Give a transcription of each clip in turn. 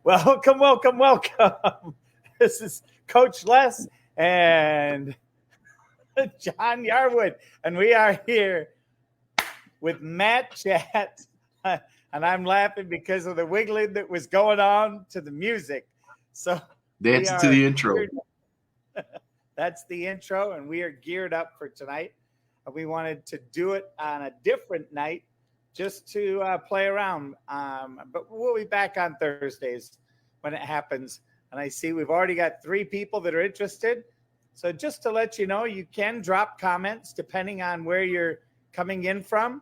Welcome, welcome, welcome. This is Coach Les and John Yarwood, and we are here with Matt Chat. And I'm laughing because of the wiggling that was going on to the music. So dance to the intro. That's the intro, and we are geared up for tonight. We wanted to do it on a different night just to play around. But we'll be back on Thursdays when it happens. And I see we've already got 3 people that are interested. So just to let you know, you can drop comments depending on where you're coming in from.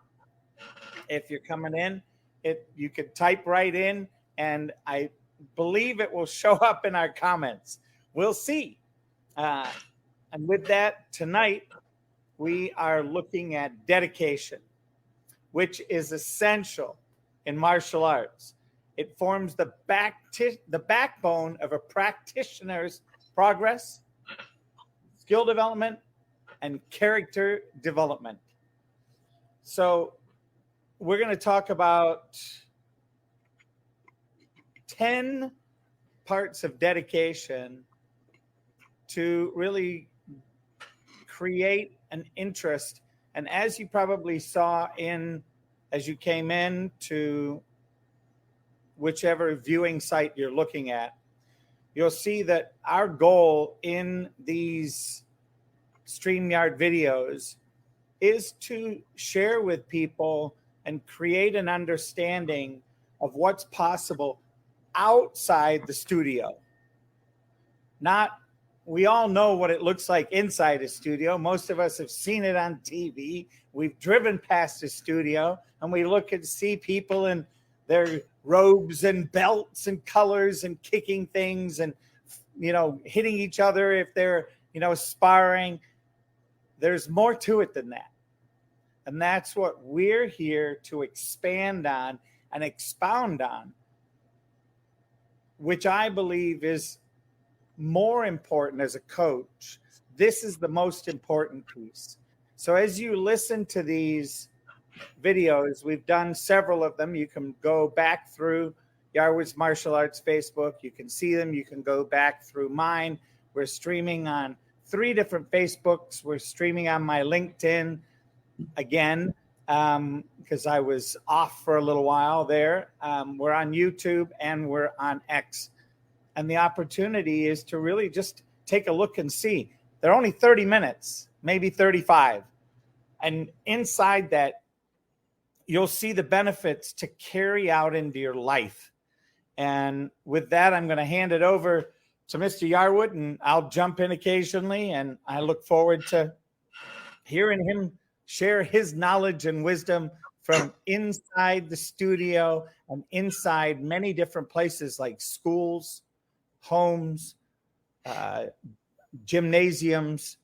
If you're coming in, you could type right in, and I believe it will show up in our comments. We'll see. And with that, tonight, we are looking at dedication, which is essential in martial arts. It forms the backbone of a practitioner's progress, skill development, and character development. So we're going to talk about 10 parts of dedication to really create an interest. And as you probably saw as you came in to whichever viewing site you're looking at, you'll see that our goal in these StreamYard videos is to share with people and create an understanding of what's possible outside the studio. We all know what it looks like inside a studio. Most of us have seen it on TV. We've driven past a studio and we look and see people in their robes and belts and colors and kicking things and, hitting each other if they're, sparring. There's more to it than that. And that's what we're here to expand on and expound on, which I believe is more important as a coach. This is the most important piece. So as you listen to these videos, we've done several of them. You can go back through Yarwood's Martial Arts Facebook. You can see them. You can go back through mine. We're streaming on 3 different Facebooks. We're streaming on my LinkedIn again because I was off for a little while there. We're on YouTube and we're on X. And the opportunity is to really just take a look and see. They're only 30 minutes, maybe 35. And inside that, you'll see the benefits to carry out into your life. And with that, I'm going to hand it over to Mr. Yarwood, and I'll jump in occasionally. And I look forward to hearing him share his knowledge and wisdom from inside the studio and inside many different places like schools, homes, gymnasiums.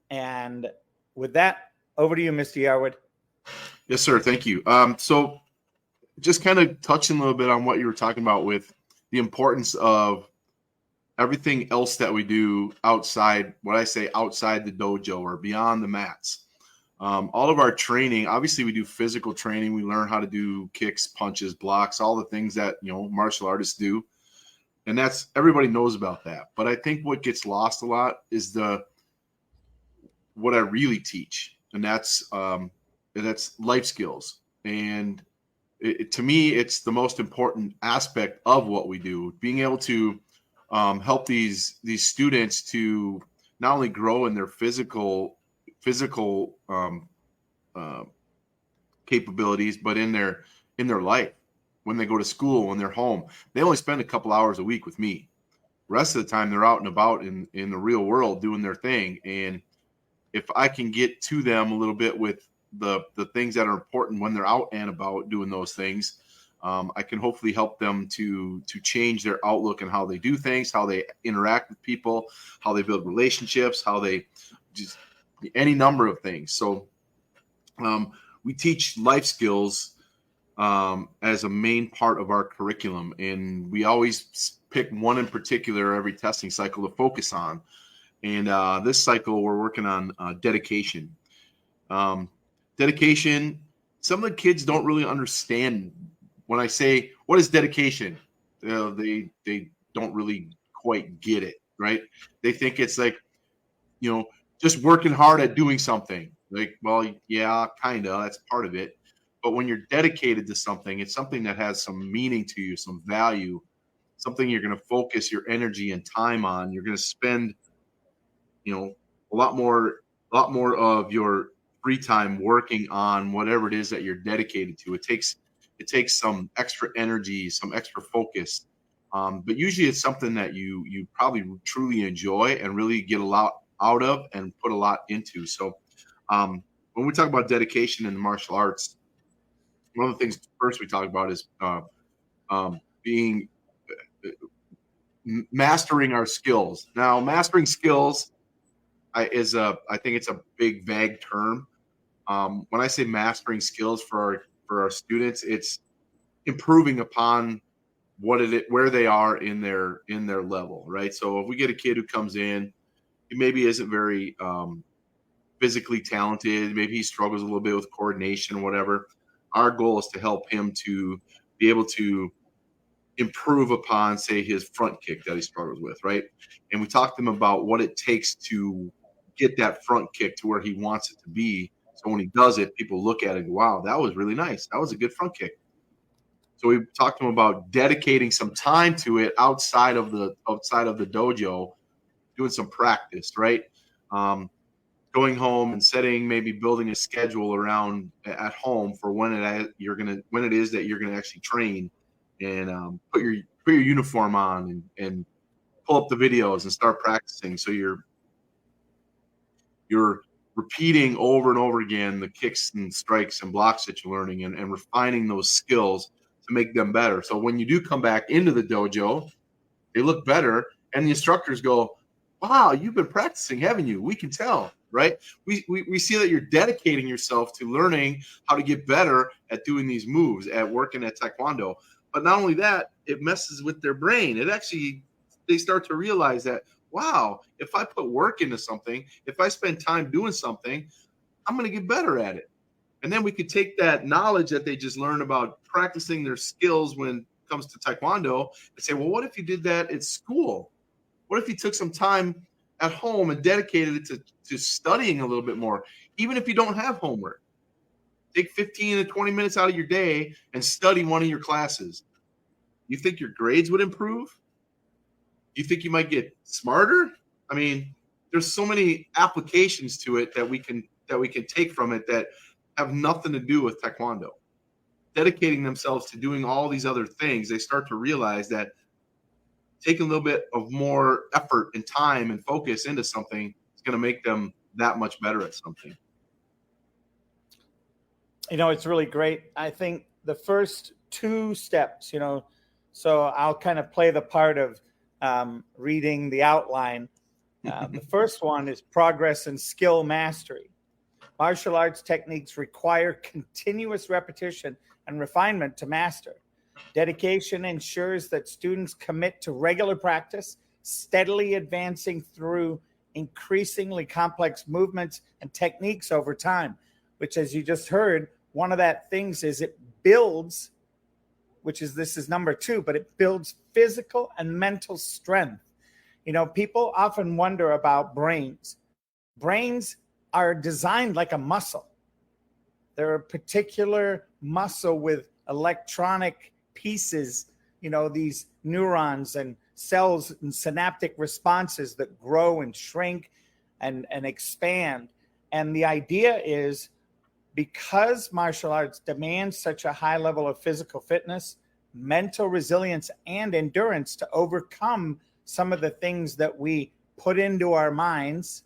And with that, over to you, Mr. Yarwood. Yes, sir. Thank you. So just kind of touching a little bit on what you were talking about with the importance of everything else that we do outside, what I say outside the dojo or beyond the mats. All of our training, obviously we do physical training. We learn how to do kicks, punches, blocks, all the things that, martial artists do. And everybody knows about that. But I think what gets lost a lot is what I really teach. And that's life skills. And to me, it's the most important aspect of what we do, being able to help these students to not only grow in their physical capabilities, but in their life. When they go to school, when they're home, they only spend a couple hours a week with me. The rest of the time they're out and about in the real world doing their thing. And if I can get to them a little bit with the things that are important when they're out and about doing those things, I can hopefully help them to change their outlook and how they do things, how they interact with people, how they build relationships, how they just any number of things. So we teach life skills as a main part of our curriculum. And we always pick one in particular every testing cycle to focus on. And this cycle, we're working on dedication. Dedication, some of the kids don't really understand when I say, what is dedication? they don't really quite get it, right? They think it's like, just working hard at doing something. Like, well, yeah, kind of, that's part of it. But when you're dedicated to something, it's something that has some meaning to you, some value, something you're going to focus your energy and time on. You're going to spend, a lot more of your free time working on whatever it is that you're dedicated to. It takes some extra energy, some extra focus. But usually it's something that you probably truly enjoy and really get a lot out of and put a lot into. So when we talk about dedication in the martial arts, one of the things first we talk about is mastering our skills. Now, mastering skills I think it's a big vague term. When I say mastering skills for our students, it's improving upon where they are in their level, right? So if we get a kid who comes in, he maybe isn't very physically talented, maybe he struggles a little bit with coordination or whatever. Our goal is to help him to be able to improve upon, say, his front kick that he struggles with, right? And we talk to him about what it takes to get that front kick to where he wants it to be. So when he does it, people look at it and go, wow, that was really nice. That was a good front kick. So we talked to him about dedicating some time to it outside of the dojo, doing some practice, right? Going home and building a schedule around at home for when it is that you're gonna actually train, and put your uniform on and pull up the videos and start practicing. So you're repeating over and over again the kicks and strikes and blocks that you're learning and refining those skills to make them better. So when you do come back into the dojo, they look better, and the instructors go, wow, you've been practicing, haven't you? We can tell, right? We see that you're dedicating yourself to learning how to get better at doing these moves, at working at Taekwondo. But not only that, it messes with their brain. They start to realize that, wow, if I put work into something, if I spend time doing something, I'm going to get better at it. And then we could take that knowledge that they just learned about practicing their skills when it comes to Taekwondo and say, well, what if you did that at school? What if you took some time at home and dedicated it to studying a little bit more, even if you don't have homework? Take 15 to 20 minutes out of your day and study one of your classes. You think your grades would improve? You think you might get smarter? I mean, there's so many applications to it that we can take from it that have nothing to do with Taekwondo. Dedicating themselves to doing all these other things, they start to realize that taking a little bit of more effort and time and focus into something is going to make them that much better at something. It's really great. I think the first two steps, so I'll kind of play the part of reading the outline. The first one is progress and skill mastery. Martial arts techniques require continuous repetition and refinement to master. Dedication ensures that students commit to regular practice, steadily advancing through increasingly complex movements and techniques over time, which, as you just heard, one of that things is it builds, this is number 2, but it builds physical and mental strength. People often wonder about brains. Brains are designed like a muscle. They're a particular muscle with electronic pieces, these neurons and cells and synaptic responses that grow and shrink and expand. And the idea is, because martial arts demands such a high level of physical fitness, mental resilience, and endurance to overcome some of the things that we put into our minds,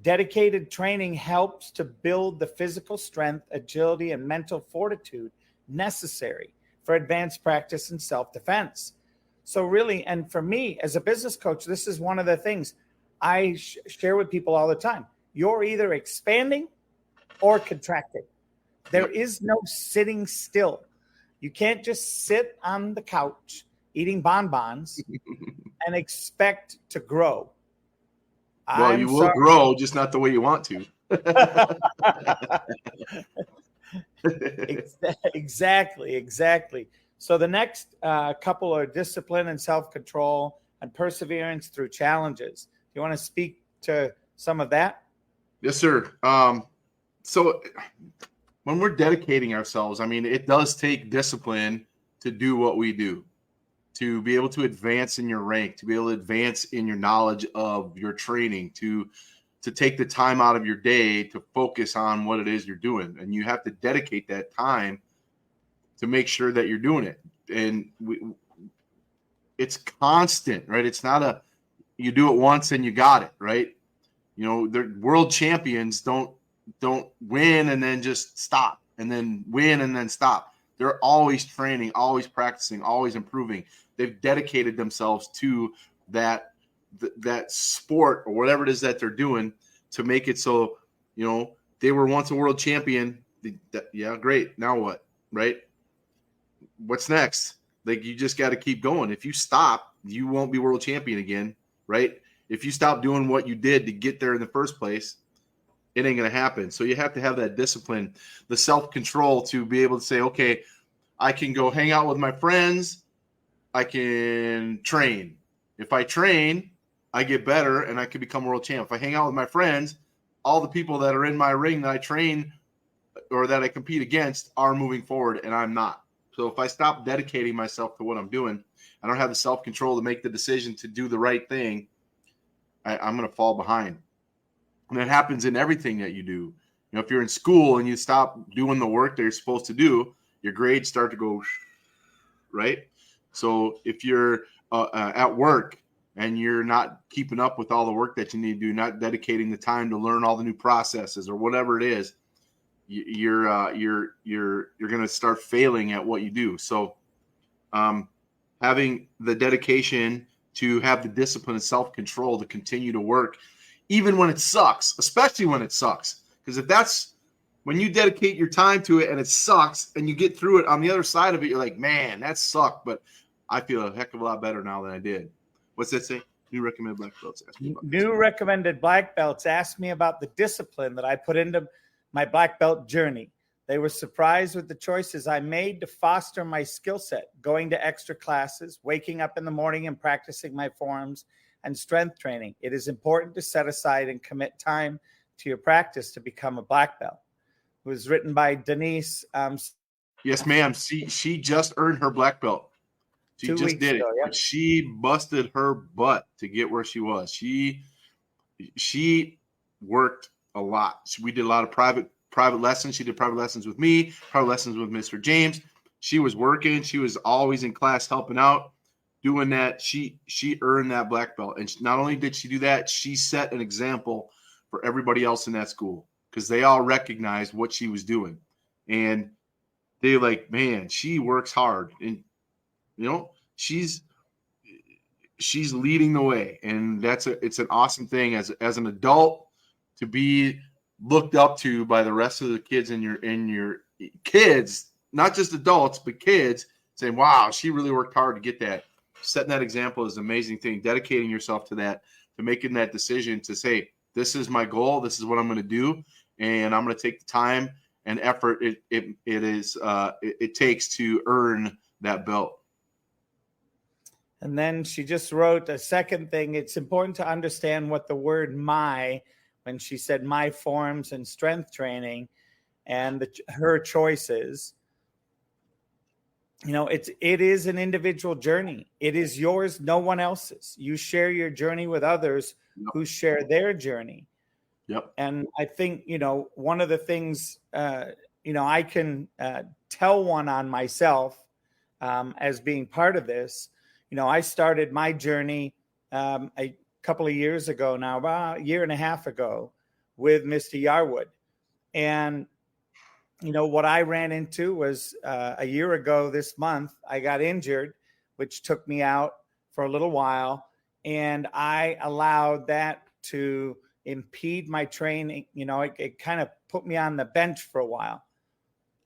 dedicated training helps to build the physical strength, agility, and mental fortitude necessary for advanced practice and self-defense. So really, and for me as a business coach, this is one of the things I share with people all the time. You're either expanding or contracting. There is no sitting still. You can't just sit on the couch eating bonbons and expect to grow. Well, you will grow, just not the way you want to. Exactly. So the next couple are discipline and self-control and perseverance through challenges. Do you want to speak to some of that? Yes, sir. So when we're dedicating ourselves, I mean, it does take discipline to do what we do, to be able to advance in your rank, to be able to advance in your knowledge of your training, to take the time out of your day to focus on what it is you're doing. And you have to dedicate that time to make sure that you're doing it. And it's constant, right? It's not you do it once and you got it, right? You know, the world champions don't win and then just stop, and then win and then stop. They're always training, always practicing, always improving. They've dedicated themselves to that sport or whatever it is that they're doing to make it so, you know, they were once a world champion. Yeah, great. Now what, right? What's next? Like, you just got to keep going. If you stop, you won't be world champion again, right? If you stop doing what you did to get there in the first place, it ain't going to happen. So you have to have that discipline, the self-control to be able to say, okay, I can go hang out with my friends. I can train. If I train, I get better and I can become world champ. If I hang out with my friends, all the people that are in my ring that I train or that I compete against are moving forward and I'm not. So if I stop dedicating myself to what I'm doing, I don't have the self-control to make the decision to do the right thing, I'm going to fall behind. And that happens in everything that you do. You know, if you're in school and you stop doing the work that you're supposed to do, your grades start to go, right? So if you're at work and you're not keeping up with all the work that you need to do, not dedicating the time to learn all the new processes or whatever it is, you're going to start failing at what you do. So having the dedication to have the discipline and self-control to continue to work, even when it sucks, especially when it sucks. Because if that's when you dedicate your time to it and it sucks and you get through it on the other side of it, you're like, man, that sucked, but I feel a heck of a lot better now than I did. What's that say? New recommended black belts. New recommended black belts asked me about the discipline that I put into my black belt journey. They were surprised with the choices I made to foster my skill set, going to extra classes, waking up in the morning and practicing my forms, and strength training. It is important to set aside and commit time to your practice to become a black belt. It was written by Denise. Yes, ma'am. She just earned her black belt. She just did it. Yep. She busted her butt to get where she was. She worked a lot. We did a lot of private lessons. She did private lessons with me, private lessons with Mr. James. She was working. She was always in class helping out, doing that. She earned that black belt. And not only did she do that, she set an example for everybody else in that school because they all recognized what she was doing. And they're like, man, she works hard. And, you know, she's leading the way. And it's an awesome thing as an adult to be looked up to by the rest of the kids in your kids, not just adults, but kids saying, wow, she really worked hard to get that. Setting that example is an amazing thing. Dedicating yourself to that, to making that decision to say, this is my goal. This is what I'm going to do. And I'm going to take the time and effort it takes to earn that belt. And then she just wrote a second thing. It's important to understand what the word "my," when she said my forms and strength training and her choices, you know, it is an individual journey. It is yours, no one else's. You share your journey with others who share their journey. Yep. And I think, you know, one of the things, you know, I can tell one on myself as being part of this. You know, I started my journey a couple of years ago now, about a year and a half ago, with Mr. Yarwood. And, you know, what I ran into was a year ago this month, I got injured, which took me out for a little while. And I allowed that to impede my training. You know, it kind of put me on the bench for a while.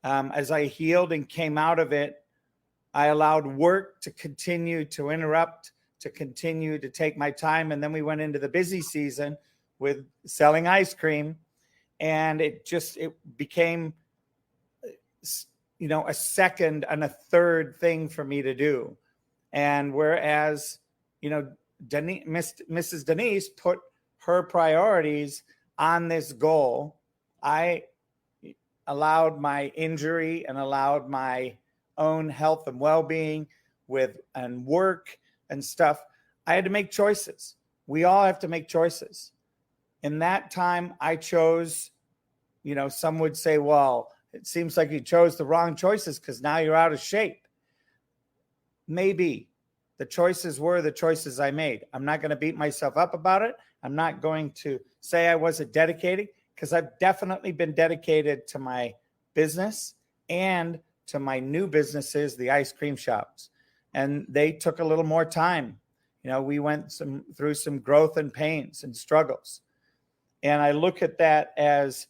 As I healed and came out of it, I allowed work to continue to interrupt, to continue to take my time. And then we went into the busy season with selling ice cream. And it became, you a second and a third thing for me to do. And whereas, Mrs. Denise put her priorities on this goal, I allowed my injury and allowed my own health and well-being and work and stuff. I had to make choices. We all have to make choices. In that time, I chose, some would say, well, it seems like you chose the wrong choices because now you're out of shape. Maybe the choices were the choices I made. I'm not going to beat myself up about it. I'm not going to say I wasn't dedicated, because I've definitely been dedicated to my business and to my new businesses, the ice cream shops. And they took a little more time. We went through some growth and pains and struggles. And I look at that as,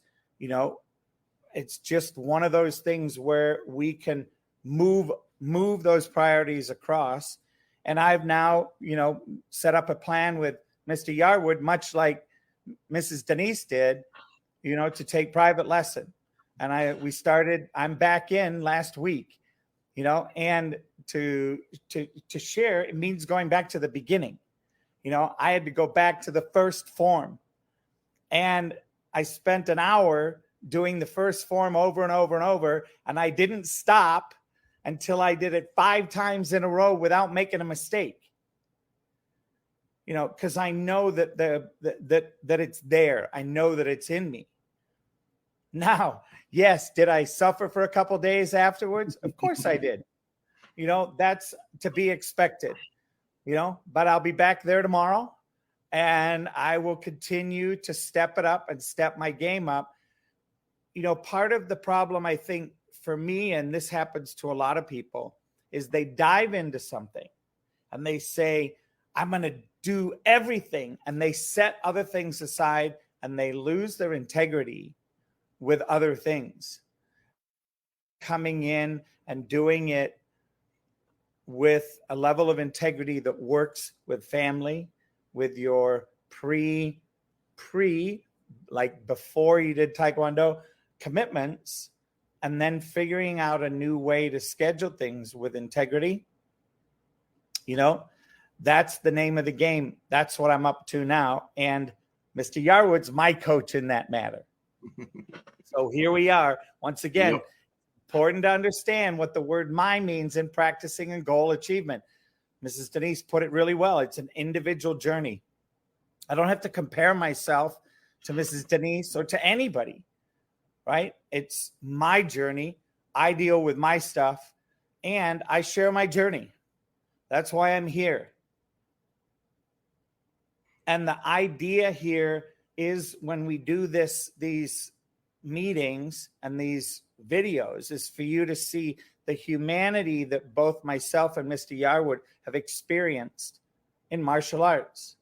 it's just one of those things where we can move those priorities across. And I've now, set up a plan with Mr. Yarwood, much like Mrs. Denise did, to take private lesson. And I'm back in last week, and to share, it means going back to the beginning. I had to go back to the first form, and I spent an hour doing the first form over and over and over. And I didn't stop until I did it 5 times in a row without making a mistake. Because I know that that it's there. I know that it's in me. Now, yes, did I suffer for a couple days afterwards? Of course I did. That's to be expected. But I'll be back there tomorrow, and I will continue to step it up and step my game up. Part of the problem, I think, for me, and this happens to a lot of people, is they dive into something and they say, I'm going to do everything. And they set other things aside and they lose their integrity with other things. Coming in and doing it with a level of integrity that works with family, with your like before you did Taekwondo commitments, and then figuring out a new way to schedule things with integrity. That's the name of the game. That's what I'm up to now. And Mr. Yarwood's my coach in that matter. So here we are. Once again, important to understand what the word "my" means in practicing and goal achievement. Mrs. Denise put it really well. It's an individual journey. I don't have to compare myself to Mrs. Denise or to anybody, right? It's my journey. I deal with my stuff and I share my journey. That's why I'm here. And the idea here is when we do these meetings and these videos is for you to see the humanity that both myself and Mr. Yarwood have experienced in martial arts.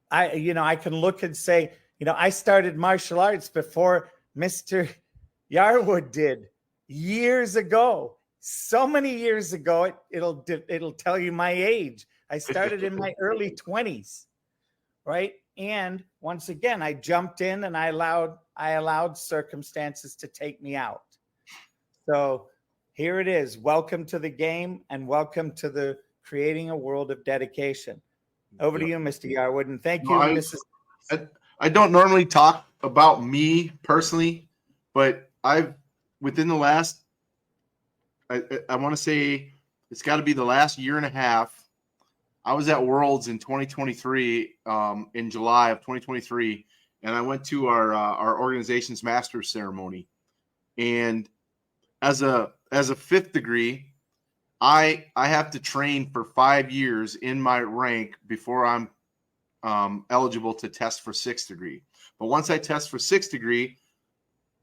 I can look and say, I started martial arts before Mr. Yarwood did years ago. So many years ago, it'll tell you my age. I started in my early 20s, right? And once again, I jumped in and I allowed circumstances to take me out. So here it is. Welcome to the game and welcome to the creating a world of dedication. Over to you, Mr. Yarwood, and thank you, Mrs. I don't normally talk about me personally, but within the last, I want to say it's got to be the last year and a half. I was at Worlds in 2023, in July of 2023, and I went to our organization's master's ceremony. And as a 5th degree, I have to train for 5 years in my rank before I'm eligible to test for 6th degree. But once I test for 6th degree,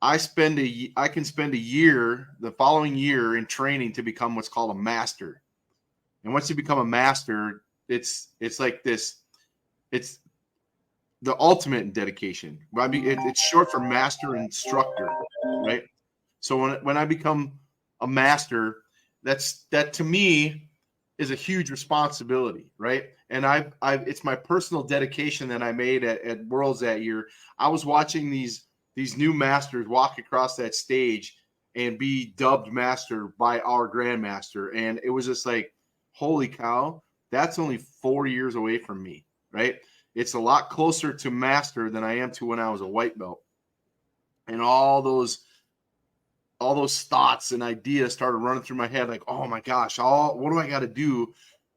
I can spend a year, the following year, in training to become what's called a master. And once you become a master, it's like this. It's the ultimate in dedication. It's short for master instructor, right? So when I become a master, that to me is a huge responsibility, right? And it's my personal dedication that I made at Worlds that year. I was watching these these new masters walk across that stage and be dubbed master by our grandmaster. And it was just like, holy cow, that's only 4 years away from me, right? It's a lot closer to master than I am to when I was a white belt. And all those thoughts and ideas started running through my head like, oh my gosh, what do I got to do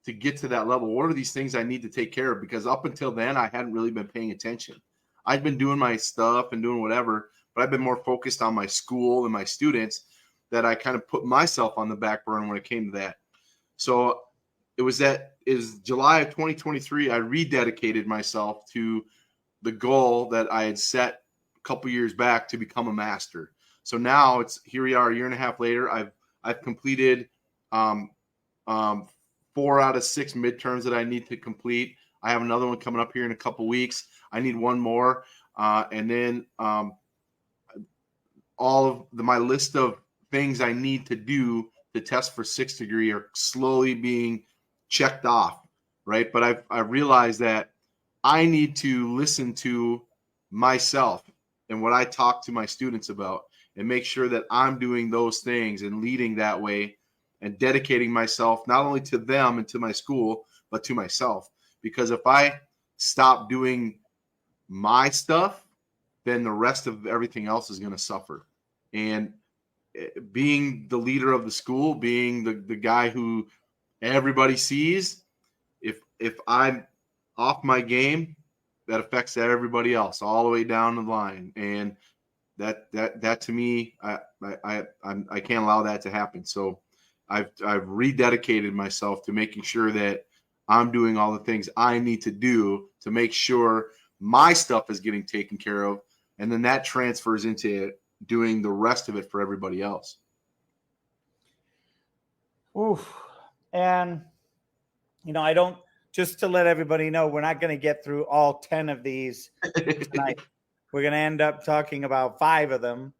to get to that level? What are these things I need to take care of? Because up until then, I hadn't really been paying attention. I'd been doing my stuff and doing whatever, but I've been more focused on my school and my students that I kind of put myself on the back burner when it came to that. So it was July of 2023, I rededicated myself to the goal that I had set a couple years back to become a master. So now here we are a year and a half later. I've completed 4 out of 6 midterms that I need to complete. I have another one coming up here in a couple weeks. I need one more. And then all of my list of things I need to do to test for 6th degree are slowly being checked off, right? But I've realized that I need to listen to myself and what I talk to my students about and make sure that I'm doing those things and leading that way and dedicating myself not only to them and to my school, but to myself. Because if I stop doing my stuff, then the rest of everything else is going to suffer. And being the leader of the school, being the guy who everybody sees, if I'm off my game, that affects everybody else all the way down the line. And that to me, I can't allow that to happen. So I've rededicated myself to making sure that I'm doing all the things I need to do to make sure my stuff is getting taken care of. And then that transfers into doing the rest of it for everybody else. Oof. And, I don't, just to let everybody know, we're not going to get through all 10 of these tonight. We're going to end up talking about 5 of them.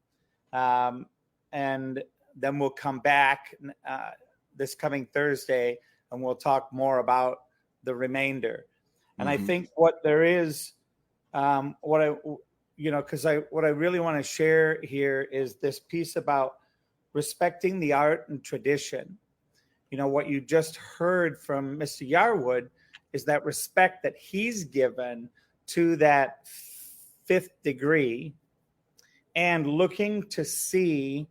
And then we'll come back this coming Thursday and we'll talk more about the remainder. And I think what there is, what I really want to share here is this piece about respecting the art and tradition. What you just heard from Mr. Yarwood is that respect that he's given to that 5th degree and looking to see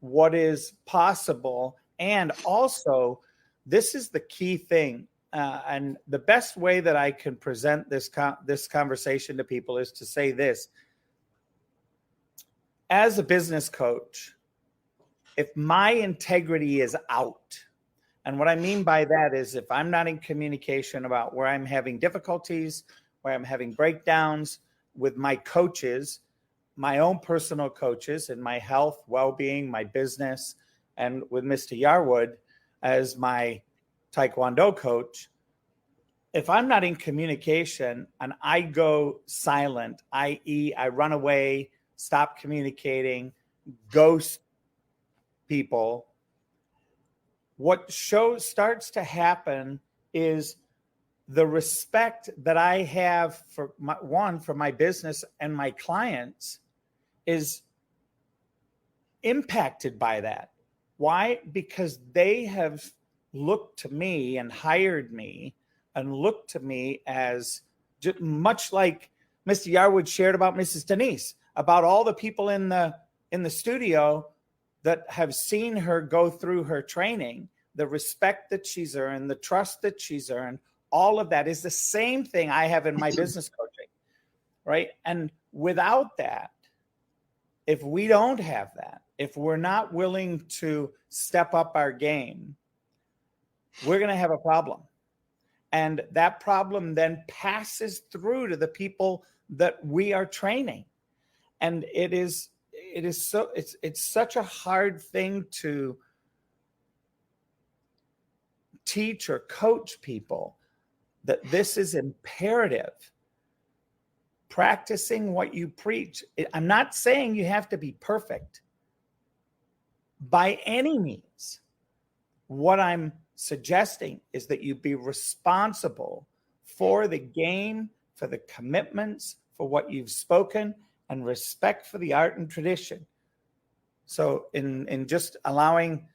what is possible. And also, this is the key thing. And the best way that I can present this conversation to people is to say this. As a business coach, if my integrity is out, and what I mean by that is if I'm not in communication about where I'm having difficulties, where I'm having breakdowns with my coaches, my own personal coaches in my health, well-being, my business, and with Mr. Yarwood as my Taekwondo coach, if I'm not in communication and I go silent, i.e. I run away, stop communicating, ghost people, what starts to happen is the respect that I have for my business and my clients is impacted by that. Why? Because they have looked to me and hired me and looked to me as much like Mr. Yarwood shared about Mrs. Denise, about all the people in the studio that have seen her go through her training, the respect that she's earned, the trust that she's earned, all of that is the same thing I have in my business coaching, right? And without that, if we don't have that, if we're not willing to step up our game, we're going to have a problem. And that problem then passes through to the people that we are training. And it's such a hard thing to teach or coach people that this is imperative. Practicing what you preach. I'm not saying you have to be perfect by any means. What I'm suggesting is that you be responsible for the game, for the commitments, for what you've spoken, and respect for the art and tradition. So in just allowing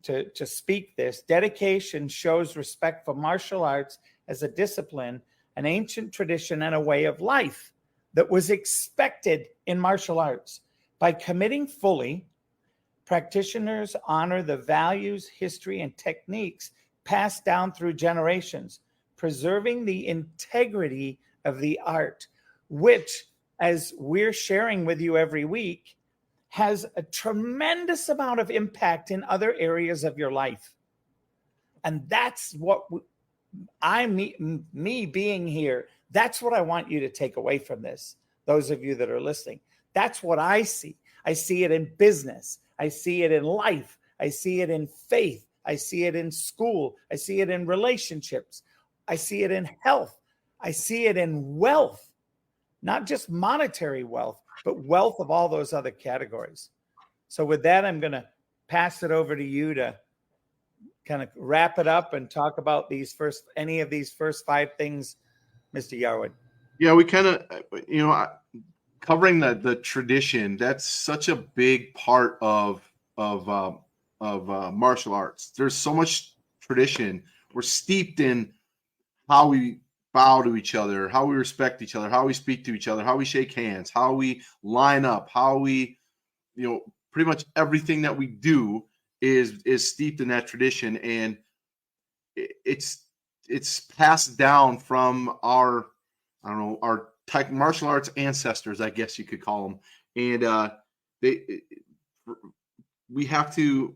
to speak this, dedication shows respect for martial arts as a discipline, an ancient tradition, and a way of life that was expected in martial arts. By committing fully, practitioners honor the values, history, and techniques passed down through generations, preserving the integrity of the art, which, as we're sharing with you every week, has a tremendous amount of impact in other areas of your life. And that's what me being here, that's what I want you to take away from this. Those of you that are listening, that's what I see. I see it in business. I see it in life. I see it in faith. I see it in school. I see it in relationships. I see it in health. I see it in wealth, not just monetary wealth, but wealth of all those other categories. So with that, I'm going to pass it over to you to kind of wrap it up and talk about any of these first 5 things, Mr. Yarwood. Yeah, we kind of, covering the tradition. That's such a big part of martial arts. There's so much tradition. We're steeped in how we bow to each other, how we respect each other, how we speak to each other, how we shake hands, how we line up, how we, pretty much everything that we do is steeped in that tradition, and it's passed down from our martial arts ancestors, I guess you could call them, and we have to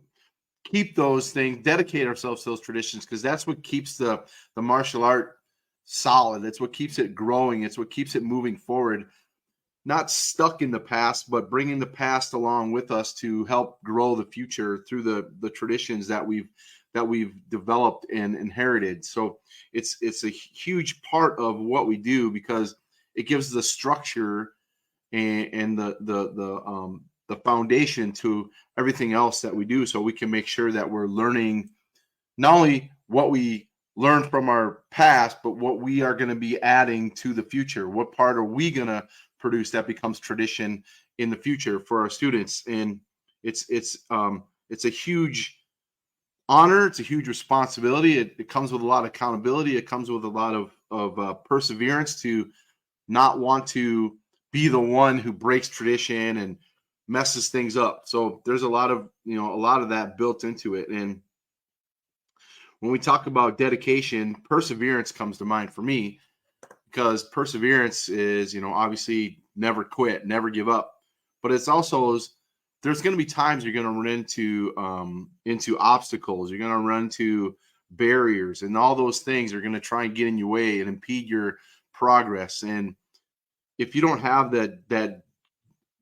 keep those things, dedicate ourselves to those traditions, because that's what keeps the martial art solid. It's what keeps it growing. It's what keeps it moving forward. Not stuck in the past, but bringing the past along with us to help grow the future through the traditions that we've developed and inherited. So it's a huge part of what we do, because it gives the structure and the foundation to everything else that we do. So we can make sure that we're learning not only what we learned from our past, but what we are going to be adding to the future. What part are we going to produce that becomes tradition in the future for our students? And it's a huge honor. It's a huge responsibility. It comes with a lot of accountability. It comes with a lot of perseverance to not want to be the one who breaks tradition and messes things up. So there's a lot of that built into it. And when we talk about dedication, perseverance comes to mind for me, because perseverance is, obviously never quit, never give up. But it's also, there's going to be times you're going to run into obstacles. You're going to run into barriers, and all those things are going to try and get in your way and impede your progress. And if you don't have that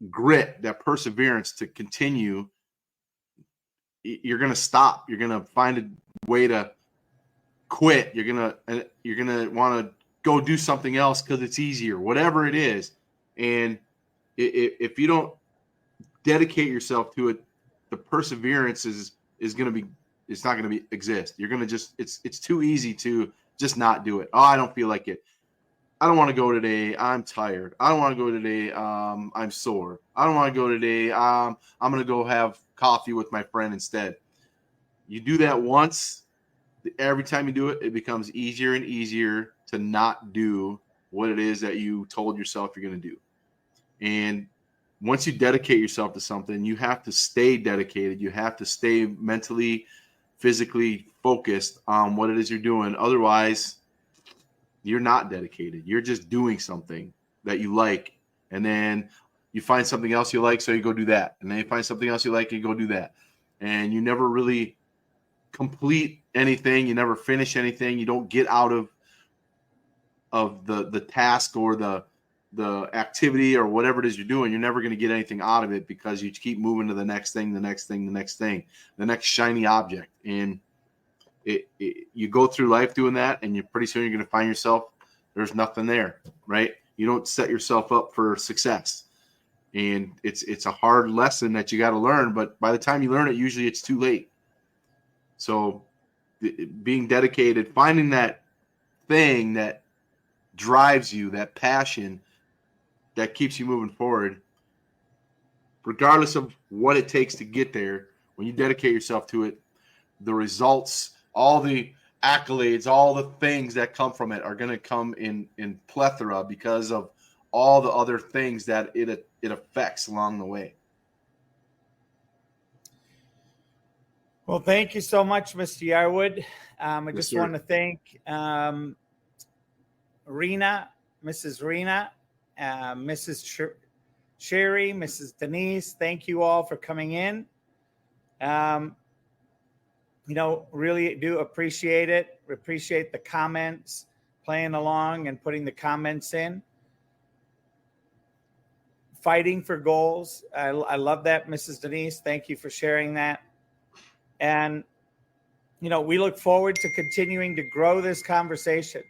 grit, that perseverance to continue, you're going to stop. You're going to find a way to quit. You're going to want to go do something else because it's easier, whatever it is. And if you don't dedicate yourself to it, the perseverance is going to be, it's not going to exist. You're going to it's too easy to just not do it. Oh, I don't feel like it. I don't want to go today. I'm tired. I don't want to go today. I'm sore. I don't want to go today. I'm going to go have coffee with my friend instead. You do that once. Every time you do it, it becomes easier and easier to not do what it is that you told yourself you're going to do. And once you dedicate yourself to something, you have to stay dedicated. You have to stay mentally, physically focused on what it is you're doing. Otherwise, you're not dedicated. You're just doing something that you like. And then you find something else you like, so you go do that. And then you find something else you like, and you go do that. And you never really complete anything. You never finish anything. You don't get out of the task or the activity or whatever it is you're doing. You're never going to get anything out of it, because you keep moving to the next thing, the next thing, the next thing, the next shiny object. And you go through life doing that, and pretty soon you're going to find yourself, there's nothing there, right? You don't set yourself up for success. And it's a hard lesson that you got to learn, but by the time you learn it, usually it's too late. So being dedicated, finding that thing that drives you, that passion, that keeps you moving forward, regardless of what it takes to get there. When you dedicate yourself to it, the results, all the accolades, all the things that come from it are going to come in plethora because of all the other things that it affects along the way. Well, thank you so much, Mr. Yarwood. I just sir. want to thank Rena, Mrs. Rena, Mrs. Sherry, Mrs. Denise. Thank you all for coming in. Really do appreciate it. Appreciate the comments, playing along and putting the comments in. Fighting for goals. I love that, Mrs. Denise. Thank you for sharing that. And, we look forward to continuing to grow this conversation.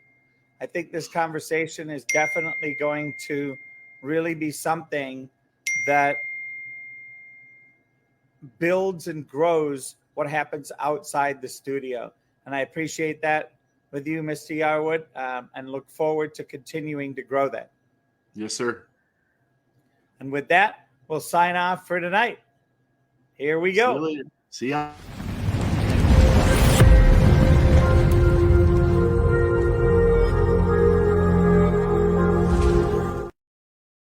I think this conversation is definitely going to really be something that builds and grows what happens outside the studio. And I appreciate that with you, Mr. Yarwood, and look forward to continuing to grow that. Yes, sir. And with that, we'll sign off for tonight. Here we go. See you later. See ya.